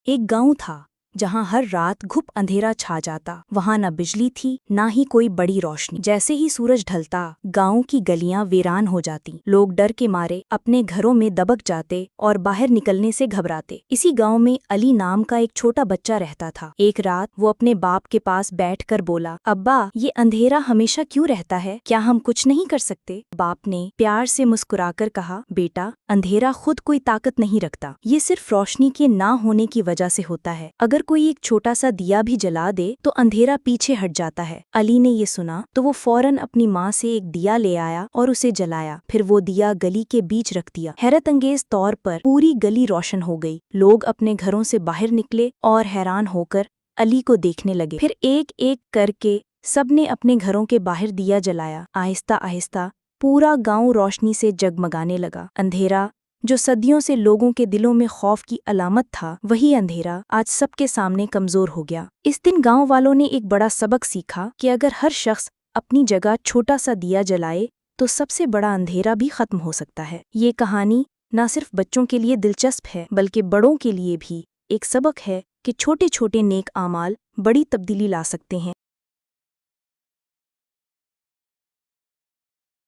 ایک گاؤں تھا جہاں ہر رات گھپ اندھیرا چھا جاتا۔ وہاں نہ بجلی تھی نہ ہی کوئی بڑی روشنی۔ جیسے ہی سورج ڈھلتا گاؤں کی گلیاں ویران ہو جاتی، لوگ ڈر کے مارے اپنے گھروں میں دبک جاتے اور باہر نکلنے سے گھبراتے۔ اسی گاؤں میں علی نام کا ایک چھوٹا بچہ رہتا تھا۔ ایک رات وہ اپنے باپ کے پاس بیٹھ کر بولا، ابا یہ اندھیرا ہمیشہ کیوں رہتا ہے؟ کیا ہم کچھ نہیں کر سکتے؟ باپ نے پیار سے مسکرا کر کہا، بیٹا اندھیرا خود کوئی طاقت نہیں رکھتا، یہ صرف روشنی کے نہ ہونے کی وجہ سے ہوتا ہے۔ اگر کوئی ایک چھوٹا سا دیا بھی جلا دے تو اندھیرا پیچھے ہٹ جاتا ہے۔ علی نے یہ سنا تو وہ فوراً اپنی ماں سے ایک دیا لے آیا اور اسے جلایا، پھر وہ دیا گلی کے بیچ رکھ دیا۔ حیرت انگیز طور پر پوری گلی روشن ہو گئی۔ لوگ اپنے گھروں سے باہر نکلے اور حیران ہو کر علی کو دیکھنے لگے۔ پھر ایک ایک کر کے سب نے اپنے گھروں کے باہر دیا جلایا۔ آہستہ آہستہ پورا گاؤں روشنی سے جگمگانے لگا۔ اندھیرا جو صدیوں سے لوگوں کے دلوں میں خوف کی علامت تھا، وہی اندھیرا آج سب کے سامنے کمزور ہو گیا۔ اس دن گاؤں والوں نے ایک بڑا سبق سیکھا کہ اگر ہر شخص اپنی جگہ چھوٹا سا دیا جلائے تو سب سے بڑا اندھیرا بھی ختم ہو سکتا ہے۔ یہ کہانی نہ صرف بچوں کے لیے دلچسپ ہے بلکہ بڑوں کے لیے بھی ایک سبق ہے کہ چھوٹے چھوٹے نیک اعمال بڑی تبدیلی لا سکتے ہیں۔